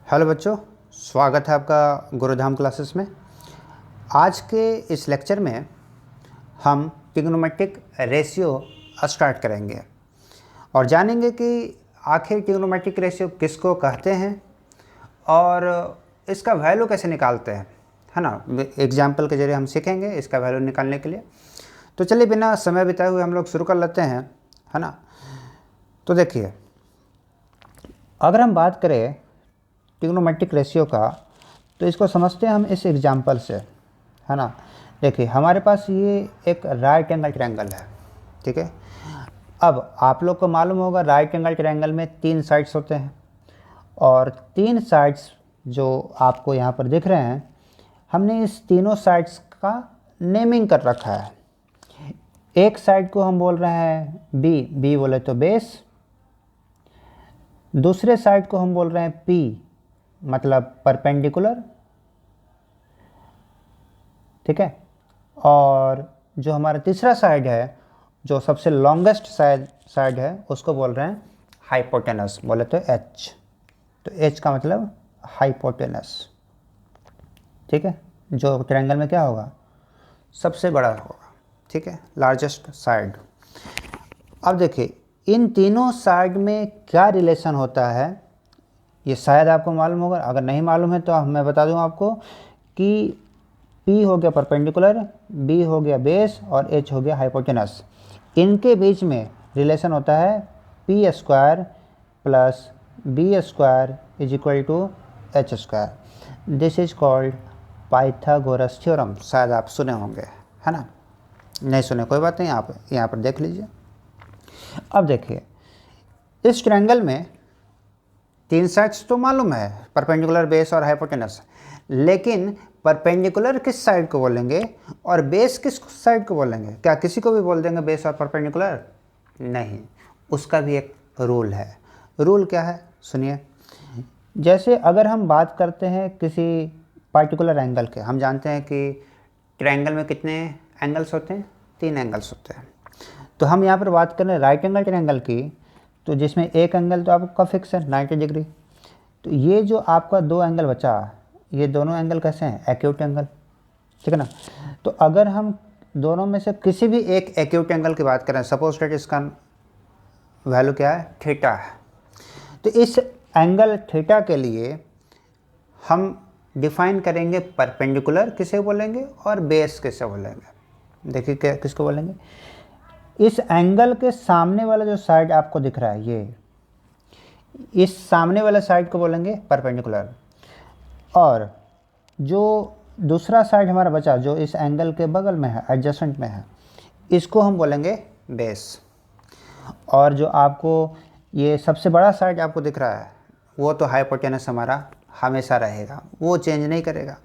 Hello बच्चों, स्वागत है आपका गुरुधाम क्लासेस में। आज के इस लेक्चर में हम ट्रिग्नोमेट्रिक रेशियो स्टार्ट करेंगे और जानेंगे कि आखिर ट्रिग्नोमेट्रिक रेशियो किसको कहते हैं और इसका वैल्यू कैसे निकालते हैं, है ना। एग्जाम्पल के जरिए हम सीखेंगे इसका वैल्यू निकालने के लिए। तो चलिए बिना समय बिताए हुए हम लोग शुरू कर लेते हैं, है ना। तो देखिए, अगर हम बात करें ट्रिग्नोमेट्रिक रेशियो का तो इसको समझते हैं हम इस एग्जाम्पल से, है ना। देखिए हमारे पास ये एक राइट एंगल ट्रायंगल है, ठीक है। अब आप लोग को मालूम होगा राइट एंगल ट्रायंगल में 3 साइड्स होते हैं और 3 साइड्स जो आपको यहाँ पर दिख रहे हैं, हमने इस तीनों साइड्स का नेमिंग कर रखा है। एक साइड को हम बोल रहे हैं बी बोले तो बेस, दूसरे साइड को हम बोल रहे हैं पी मतलब परपेंडिकुलर, ठीक है। और जो हमारा तीसरा साइड है, जो सबसे लॉन्गेस्ट साइड है, उसको बोल रहे हैं हाइपोटेनस, बोले तो एच। तो एच का मतलब हाइपोटेनस, ठीक है। जो ट्रायंगल में क्या होगा, सबसे बड़ा होगा, ठीक है, लार्जेस्ट साइड। अब देखिए इन तीनों साइड में क्या रिलेशन होता है ये शायद आपको मालूम होगा। अगर नहीं मालूम है तो मैं बता दूं आपको कि P हो गया परपेंडिकुलर, B हो गया बेस और H हो गया हाइपोटेनस। इनके बीच में रिलेशन होता है P square plus B square is equal to H square. This is called Pythagoras theorem. शायद आप सुने होंगे, है ना। नहीं सुने कोई बात नहीं, आप यहाँ पर देख लीजिए। अब देखिए इस ट्रायंगल में 3 साइड्स तो मालूम है, परपेंडिकुलर बेस और हाइपोटेनस, लेकिन परपेंडिकुलर किस साइड को बोलेंगे और बेस किस साइड को बोलेंगे? क्या किसी को भी बोल देंगे बेस और परपेंडिकुलर? नहीं, उसका भी एक रूल है। रूल क्या है सुनिए। जैसे अगर हम बात करते हैं किसी पार्टिकुलर एंगल के, हम जानते हैं कि ट्रायंगल में कितने एंगल्स होते हैं? 3 एंगल्स होते हैं। तो हम यहाँ पर बात कर रहे हैं राइट एंगल ट्रायंगल की, तो जिसमें एक एंगल तो आपका फिक्स है 90 डिग्री। तो ये जो आपका 2 एंगल बचा, ये दोनों एंगल कैसे हैं? एक्यूट एंगल, ठीक है ना। तो अगर हम दोनों में से किसी भी एक एक्यूट एंगल की बात करें, सपोज डेट इसका वैल्यू क्या है? थीटा है। तो इस एंगल थीटा के लिए हम डिफाइन करेंगे परपेंडिकुलर किसे बोलेंगे और बेस किसे बोलेंगे। देखिए क्या किसको बोलेंगे। इस एंगल के सामने वाला जो साइड आपको दिख रहा है, ये इस सामने वाला साइड को बोलेंगे परपेंडिकुलर, और जो दूसरा साइड हमारा बचा जो इस एंगल के बगल में है, एडजेसेंट में है, इसको हम बोलेंगे बेस। और जो आपको ये सबसे बड़ा साइड आपको दिख रहा है, वो तो हाइपोटेनस हमारा हमेशा रहेगा, वो चेंज नहीं करेगा।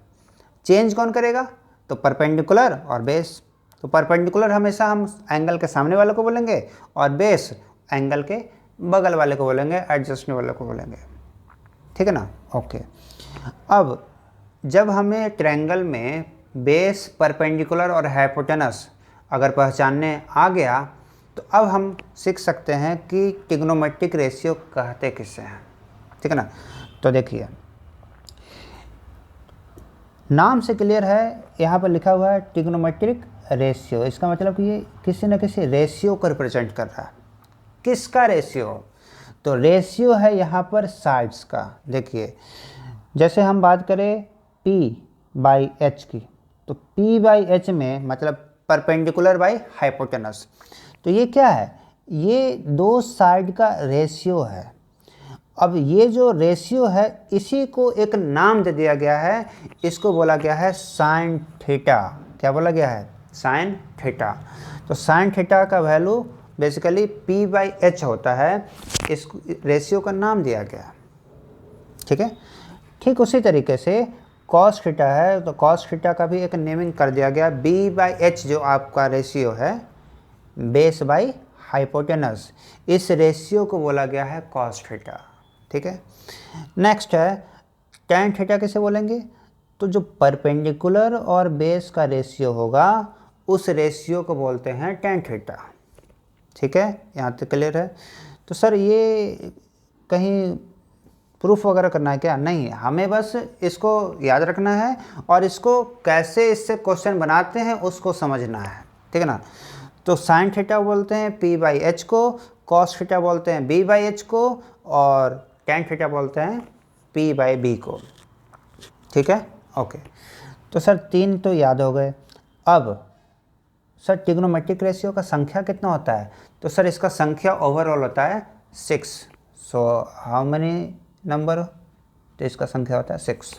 चेंज कौन करेगा? तो परपेंडिकुलर और बेस। तो परपेंडिकुलर हमेशा हम एंगल के सामने वाले को बोलेंगे और बेस एंगल के बगल वाले को बोलेंगे, एडजस्टमेंट वाले को बोलेंगे, ठीक है ना। ओके, अब जब हमें ट्रायंगल में बेस, परपेंडिकुलर और हाइपोटेनस अगर पहचानने आ गया, तो अब हम सीख सकते हैं कि ट्रिग्नोमेट्रिक रेशियो कहते किसे हैं, ठीक है ना। तो देखिए नाम से क्लियर है, यहाँ पर लिखा हुआ है ट्रिग्नोमेट्रिक रेशियो। इसका मतलब कि ये किसी न किसी रेशियो को रिप्रेजेंट कर रहा है। किसका रेशियो? तो रेशियो है यहाँ पर साइड्स का। देखिए जैसे हम बात करें P/H की, तो P/H में मतलब परपेंडिकुलर बाई हाइपोटेनस। तो ये क्या है? ये 2 साइड का रेशियो है। अब ये जो रेशियो है इसी को एक नाम दे दिया गया है, इसको बोला गया है साइन थीटा। क्या बोला गया है? Sine theta. तो साइन थीटा का वैल्यू बेसिकली P/H होता है, इस रेशियो का नाम दिया गया, ठीक है। ठीक उसी तरीके से कॉस थीटा है, तो कॉस थीटा का भी एक नेमिंग कर दिया गया। B/H जो आपका रेशियो है, बेस बाई हाइपोटेनस, इस रेशियो को बोला गया है कॉस थीटा, ठीक है। नेक्स्ट है टैन थीटा। किसे बोलेंगे? तो जो परपेंडिकुलर और बेस का रेशियो होगा उस रेशियो को बोलते हैं टैन थीटा, ठीक है। यहाँ तक क्लियर है? तो सर ये कहीं प्रूफ वगैरह करना है क्या? नहीं, हमें बस इसको याद रखना है और इसको कैसे इससे क्वेश्चन बनाते हैं उसको समझना है, ठीक है ना। तो साइन थीटा बोलते हैं पी बाई एच को, कॉस थीटा बोलते हैं बी बाई एच को, और टेन थीटा बोलते हैं पी बाई बी को, ठीक है। ओके, तो सर 3 तो याद हो गए। अब सर ट्रिग्नोमेट्रिक रेशियो का संख्या कितना होता है? तो सर इसका संख्या ओवरऑल होता है 6। So how many number? तो इसका संख्या होता है 6।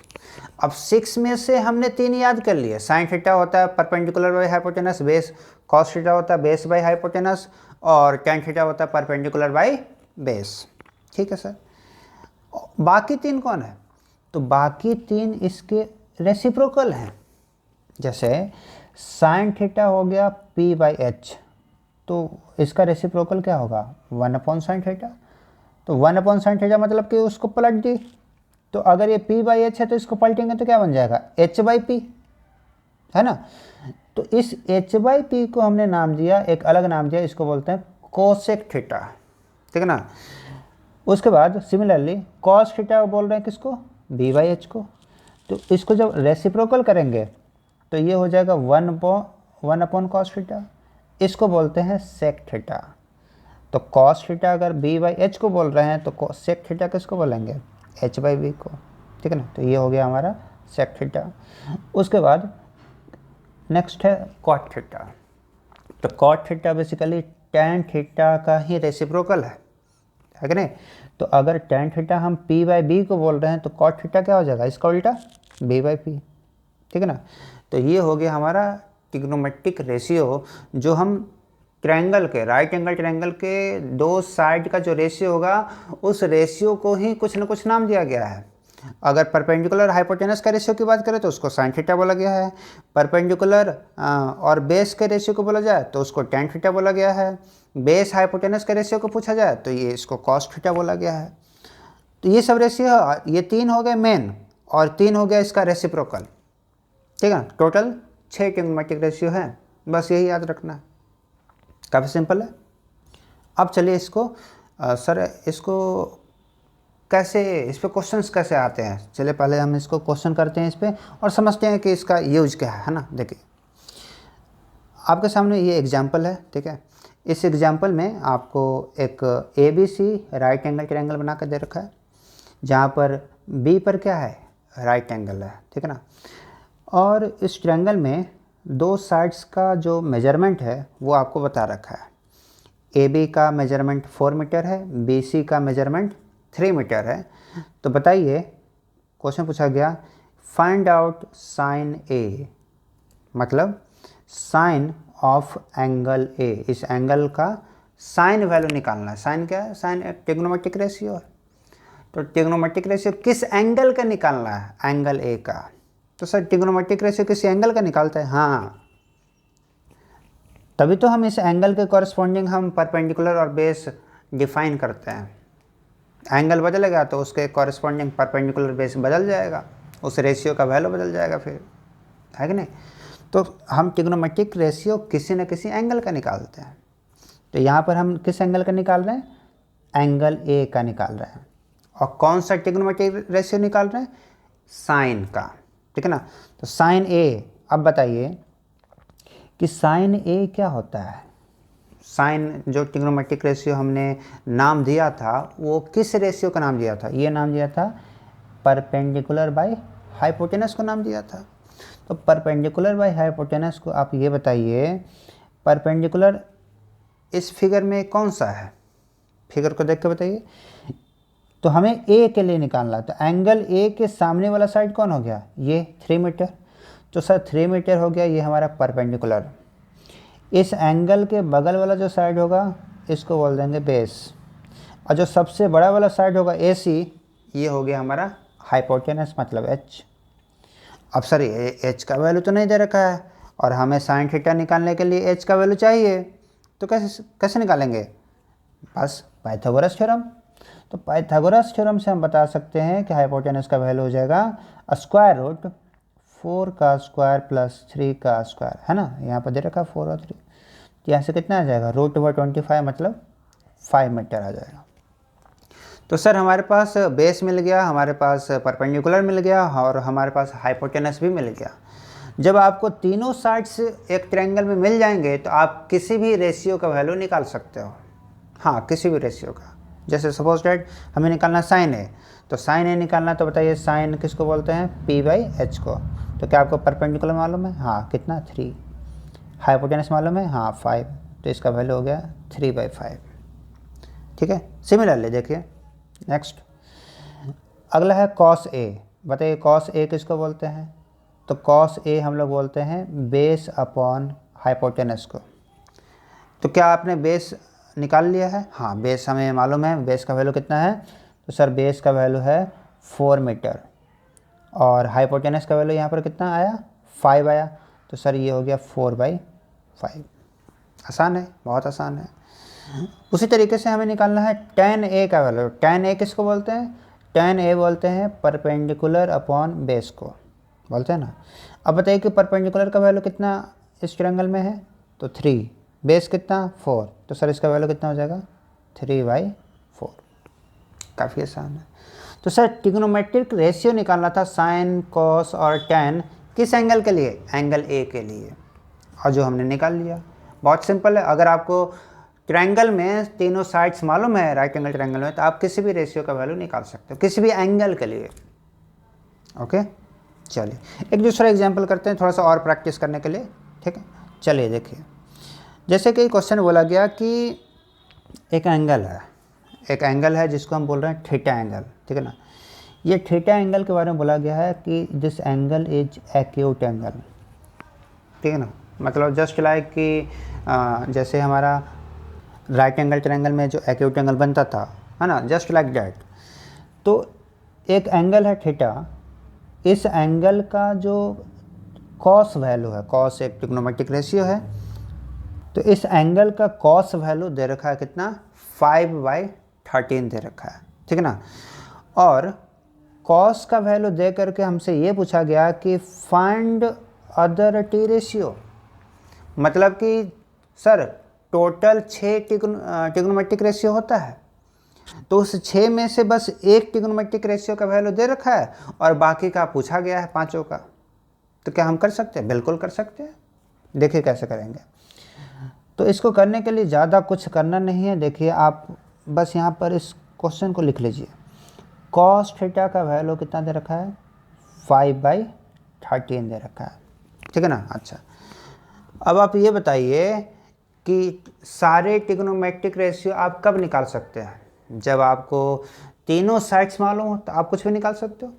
अब 6 में से हमने 3 याद कर लिए। साइन थीटा होता है perpendicular by hypotenuse base, cos theta होता है बेस बाई हाइपोटेनस, और टेन थीटा होता है परपेंडिकुलर बाई बेस, ठीक है सर। बाकी 3 कौन है? तो बाकी 3 इसके रेसिप्रोकल हैं। जैसे साइन थीटा हो गया पी बाई एच, तो इसका रेसिप्रोकल क्या होगा? 1 अपॉन साइन थीटा। तो 1 अपॉन साइन थीटा मतलब कि उसको पलट दी। तो अगर ये पी बाई एच है तो इसको पलटेंगे तो क्या बन जाएगा? एच बाई पी, है ना। तो इस एच बाई पी को हमने नाम दिया, एक अलग नाम दिया, इसको बोलते हैं कोसेक थीटा, ठीक है ना। उसके बाद सिमिलरली कॉस थीटा बोल रहे हैं किसको? बी बाई एच को। तो इसको जब रेसिप्रोकल करेंगे तो ये हो जाएगा 1 अपॉन कॉस थीटा, इसको बोलते हैं सेक थीटा। तो कॉस थीटा अगर बी बाई एच को बोल रहे हैं तो सेक थीटा किसको बोलेंगे? एच बाई बी को, ठीक है ना। तो ये हो गया हमारा सेक थीटा। उसके बाद नेक्स्ट है कॉट थीटा। तो cot theta basically tan theta का ही रेसिप्रोकल है कि नहीं। तो अगर टैन थीटा हम पी बाई बी को बोल रहे हैं तो कॉट थीटा क्या हो जाएगा? इसका उल्टा बी बाई पी, ठीक है ना। तो ये हो गया हमारा ट्रिग्नोमेट्रिक रेशियो, जो हम ट्रायंगल के, राइट एंगल ट्रायंगल के 2 साइड का जो रेशियो होगा उस रेशियो को ही कुछ ना कुछ नाम दिया गया है। अगर परपेंडिकुलर हाइपोटेनस का रेशियो की बात करें तो उसको साइन थीटा बोला गया है, परपेंडिकुलर और बेस के रेशियो को बोला जाए तो उसको टैन थीटा बोला गया है, बेस हाइपोटेनस के रेशियो को पूछा जाए तो ये इसको कॉस थीटा बोला गया है। तो ये सब रेशियो, ये 3 हो गए मेन और 3 हो गया इसका रेसिप्रोकल, ठीक है। टोटल 6 ट्रिग्नोमेट्रिक रेशियो है, बस यही याद रखना है, काफ़ी सिंपल है। अब चलिए इसको सर इसको कैसे, इस पर क्वेश्चंस कैसे आते हैं, चलिए पहले हम इसको क्वेश्चन करते हैं इस पर और समझते हैं कि इसका यूज क्या है ना। देखिए आपके सामने ये एग्जाम्पल है, ठीक है। इस एग्जाम्पल में आपको एक A B C right angle triangle बना कर दे रखा है, जहाँ पर बी पर क्या है? राइट एंगल है, ठीक है ना। और इस ट्रायंगल में 2 साइड्स का जो मेजरमेंट है वो आपको बता रखा है। ए बी का मेजरमेंट 4 मीटर है, बी सी का मेजरमेंट 3 मीटर है। तो बताइए, क्वेश्चन पूछा गया फाइंड आउट साइन ए, मतलब साइन ऑफ एंगल ए। इस एंगल का साइन वैल्यू निकालना है। साइन क्या है? साइन ट्रिग्नोमेट्रिक रेशियो है। तो ट्रिग्नोमेट्रिक रेशियो किस एंगल का निकालना है? एंगल ए का। तो सर ट्रिग्नोमेट्रिक रेशियो किस एंगल का निकालता है? हाँ, तभी तो हम इस एंगल के कॉरस्पॉन्डिंग हम परपेंडिकुलर और बेस डिफाइन करते हैं। एंगल बदलेगा तो उसके कॉरस्पॉन्डिंग परपेंडिकुलर बेस बदल जाएगा, उस रेशियो का वैल्यू बदल जाएगा फिर, है कि नहीं। तो हम ट्रिग्नोमेट्रिक रेशियो किसी न किसी एंगल का निकालते हैं। तो यहाँ पर हम किस एंगल का निकाल रहे हैं? एंगल ए का निकाल रहे हैं। और कौन सा ट्रिग्नोमेट्रिक रेशियो निकाल रहे हैं? साइन का, ठीक है ना। तो साइन ए, अब बताइए कि साइन ए क्या होता है? साइन जो ट्रिग्नोमेट्रिक रेशियो हमने नाम दिया था वो किस रेशियो का नाम दिया था? ये नाम दिया था परपेंडिकुलर बाय हाइपोटेनस को नाम दिया था। तो परपेंडिकुलर बाय हाइपोटेनस को आप ये बताइए, परपेंडिकुलर इस फिगर में कौन सा है? फिगर को देख के बताइए। तो हमें ए के लिए निकालना है। तो एंगल ए के सामने वाला साइड कौन हो गया? ये 3 मीटर। तो सर 3 मीटर हो गया ये हमारा परपेंडिकुलर। इस एंगल के बगल वाला जो साइड होगा इसको बोल देंगे बेस, और जो सबसे बड़ा वाला साइड होगा ए सी, ये हो गया हमारा हाइपोटेनस मतलब एच। अब सर एच का वैल्यू तो नहीं दे रखा है और हमें साइन थीटा निकालने के लिए एच का वैल्यू चाहिए, तो कैसे निकालेंगे? बस पाइथागोरस थ्योरम। तो पाइथागोरस थ्योरम से हम बता सकते हैं कि हाइपोटेनस का वैल्यू हो जाएगा स्क्वायर रूट 4 का स्क्वायर प्लस 3 का स्क्वायर, है ना। यहाँ पर दे रखा 4 और 3, तो यहाँ से कितना आ जाएगा? √25 मतलब 5 मीटर आ जाएगा। तो सर हमारे पास बेस मिल गया, हमारे पास परपेंडिकुलर मिल गया और हमारे पास हाइपोटेनस भी मिल गया। जब आपको तीनों साइड्स एक ट्रायंगल में मिल जाएंगे तो आप किसी भी रेशियो का वैल्यू निकाल सकते हो। हाँ, किसी भी रेशियो का। जैसे सपोज डैट हमें निकालना साइन ए, तो साइन ए निकालना, तो बताइए साइन किसको बोलते हैं, p/h को। तो क्या आपको परपेंडिकुलर मालूम है? हाँ, कितना 3। हाइपोटेनस मालूम है? हाँ 5। तो इसका वैल्यू हो गया 3/5। ठीक है। सिमिलरली देखिए नेक्स्ट, अगला है कॉस ए। बताइए कॉस ए किसको बोलते हैं? तो कॉस ए हम लोग बोलते हैं बेस अपॉन हाइपोटेनस को। तो क्या आपने बेस निकाल लिया है? हाँ, बेस हमें मालूम है। बेस का वैल्यू कितना है? तो सर बेस का वैल्यू है 4 मीटर और हाइपोटेनस का वैल्यू यहाँ पर कितना आया? 5 आया। तो सर ये हो गया 4/5। आसान है, बहुत आसान है। उसी तरीके से हमें निकालना है tan a का वैल्यू। tan a किसको बोलते हैं? tan a बोलते हैं परपेंडिकुलर अपॉन बेस को, बोलते हैं ना। अब बताइए कि परपेंडिकुलर का वैल्यू कितना इस ट्रायंगल में है? तो 3। बेस कितना? 4। तो सर इसका वैल्यू कितना हो जाएगा? 3/4। काफ़ी आसान है। तो सर ट्रिग्नोमेट्रिक रेशियो निकालना था साइन, कॉस और tan किस एंगल के लिए? एंगल ए के लिए, और जो हमने निकाल लिया। बहुत सिंपल है। अगर आपको ट्रायंगल में तीनों साइड्स मालूम है, राइट एंगल ट्रायंगल में, तो आप किसी भी रेशियो का वैल्यू निकाल सकते हो किसी भी एंगल के लिए। ओके, चलिए एक दूसरा एग्जांपल करते हैं थोड़ा सा और प्रैक्टिस करने के लिए। ठीक है, चलिए देखिए, जैसे कि क्वेश्चन बोला गया कि एक एंगल है जिसको हम बोल रहे हैं थीटा एंगल। ठीक है ना। ये थीटा एंगल के बारे में बोला गया है कि this angle is acute angle. ठीक है ना। मतलब जस्ट लाइक कि जैसे हमारा राइट एंगल ट्रायंगल में जो एक्यूट एंगल बनता था, है ना, जस्ट लाइक दैट। तो एक एंगल है थीटा, इस एंगल का जो कॉस वैल्यू है, कॉस एक ट्रिग्नोमेट्रिक रेशियो है, तो इस एंगल का कॉस वैल्यू दे रखा है कितना? 5/13 दे रखा है। ठीक है ना। और कॉस का वैल्यू दे करके हमसे ये पूछा गया कि फाइंड अदर टी रेशियो। मतलब कि सर टोटल 6 ट्रिग्नोमेट्रिक रेशियो होता है, तो उस 6 में से बस एक ट्रिग्नोमेट्रिक रेशियो का वैल्यू दे रखा है और बाकी का पूछा गया है पांचों का। तो क्या हम कर सकते हैं? बिल्कुल कर सकते हैं। देखिए कैसे करेंगे। तो इसको करने के लिए ज़्यादा कुछ करना नहीं है। देखिए आप बस यहाँ पर इस क्वेश्चन को लिख लीजिए। कॉस थीटा का वैल्यू कितना दे रखा है? 5/13 दे रखा है। ठीक है ना। अच्छा, अब आप ये बताइए कि सारे ट्रिग्नोमेट्रिक रेशियो आप कब निकाल सकते हैं? जब आपको तीनों साइड्स मालूम हो तो आप कुछ भी निकाल सकते हो।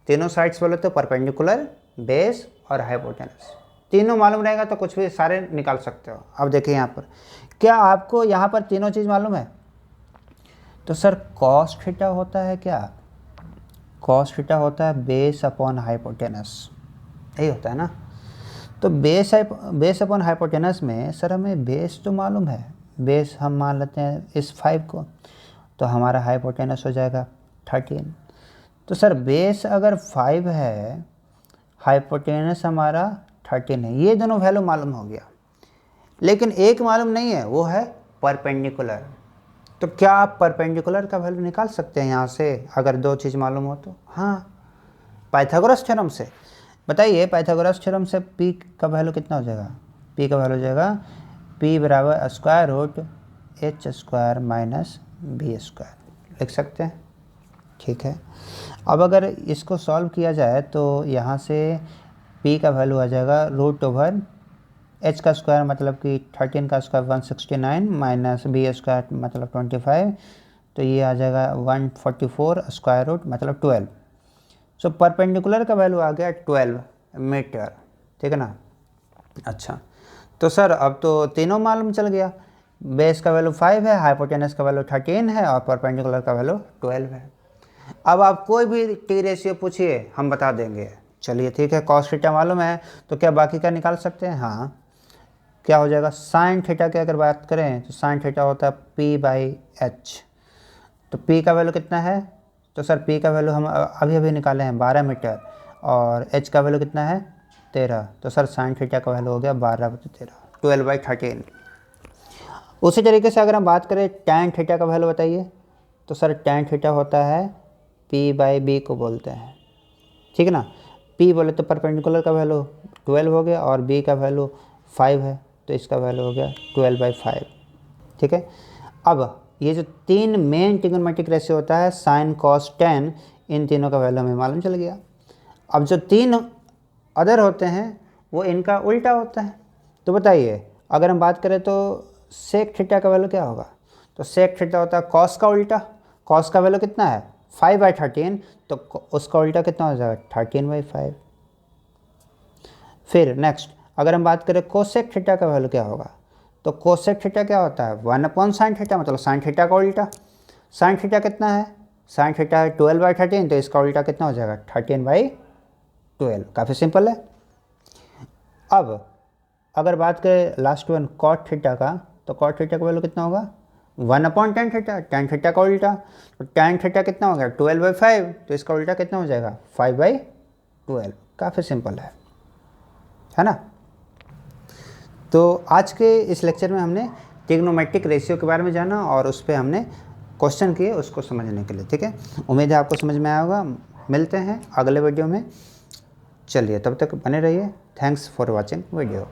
तीनों साइड्स बोले तो परपेंडिकुलर, बेस और हाइपोटेनस, तीनों मालूम रहेगा तो कुछ भी सारे निकाल सकते हो। अब देखिए यहाँ पर, क्या आपको यहाँ पर तीनों चीज़ मालूम है? तो सर कॉस थीटा होता है क्या? कॉस थीटा होता है बेस अपॉन हाइपोटेनस, यही होता है ना। तो बेस अपॉन हाइपोटेनस में सर हमें बेस तो मालूम है, बेस हम मान लेते हैं इस 5 को, तो हमारा हाइपोटेनस हो जाएगा 13। तो सर बेस अगर 5 है, हाइपोटेनस हमारा 13 है, ये दोनों वैल्यू मालूम हो गया। लेकिन एक मालूम नहीं है, वो है परपेंडिकुलर। तो क्या आप परपेंडिकुलर का वैल्यू निकाल सकते हैं यहाँ से अगर दो चीज़ मालूम हो तो? हाँ, पाइथागोरस थ्योरम से। बताइए पाइथागोरस थ्योरम से p का वैल्यू कितना हो जाएगा? p का वैल्यू हो जाएगा p बराबर स्क्वायर रूट h² - b²। लिख सकते हैं। ठीक है। अब अगर इसको सॉल्व किया जाए तो यहाँ से p का वैल्यू आ जाएगा h का स्क्वायर मतलब कि 13 का स्क्वायर 169 माइनस b² मतलब 25, तो ये आ जाएगा 144 स्क्वायर रूट मतलब 12। सो परपेंडिकुलर का वैल्यू आ गया 12 मीटर। ठीक है ना। अच्छा, तो सर अब तो तीनों मालूम चल गया। बेस का वैल्यू 5 है, हाइपोटेनस का वैल्यू 13 है और परपेंडिकुलर का वैल्यू 12 है। अब आप कोई भी टी रेशियो पूछिए हम बता देंगे। चलिए ठीक है, कॉस थीटा मालूम है तो क्या बाकी का निकाल सकते हैं? हाँ, क्या हो जाएगा? साइन थीटा की अगर बात करें तो साइन थीटा होता है p/h। तो p का वैल्यू कितना है? तो सर p का वैल्यू हम अभी अभी निकाले हैं 12 मीटर और h का वैल्यू कितना है? 13। तो सर साइन थीटा का वैल्यू हो गया 12/13, 12/13। उसी तरीके से अगर हम बात करें tan थीटा का वैल्यू बताइए। तो सर tan थीटा होता है p/b को बोलते हैं, ठीक है ना। p बोले तो परपेंडिकुलर का वैल्यू 12 हो गया और b का वैल्यू 5 है, तो इसका वैल्यू हो गया 12/5, ठीक है। अब ये जो 3 मेन ट्रिग्नोमेट्रिक रेशियो होता है sin cos tan, इन तीनों का वैल्यू हमें मालूम चल गया। अब जो 3 अदर होते हैं वो इनका उल्टा होता है। तो बताइए, अगर हम बात करें तो sec थीटा का वैल्यू क्या होगा, तो sec थीटा होता है cos का उल्टा। cos का वैल्यू कितना है 5/13, तो उसका उल्टा कितना हो जाएगा 13/5। फिर नेक्स्ट अगर हम बात करें कोसेक थीटा का वैल्यू क्या होगा, तो कोसेक थीटा क्या होता है 1/sin थीटा, मतलब sin थीटा का उल्टा। sin थीटा कितना है, sin थीटा है 12/13, तो इसका उल्टा कितना हो जाएगा 13/12। काफ़ी सिंपल है। अब अगर बात करें लास्ट वन cot थीटा का, तो cot थीटा का वैल्यू कितना होगा 1/tan थीटा, tan थीटा का उल्टा। तो tan थीटा कितना हो गया 12/5, तो इसका उल्टा कितना हो जाएगा 5/12। काफ़ी सिंपल है ना। तो आज के इस लेक्चर में हमने ट्रिग्नोमेट्रिक रेशियो के बारे में जाना और उस पर हमने क्वेश्चन किए उसको समझने के लिए, ठीक है। उम्मीद है आपको समझ में आया होगा। मिलते हैं अगले वीडियो में, चलिए तब तक बने रहिए। Thanks for watching video.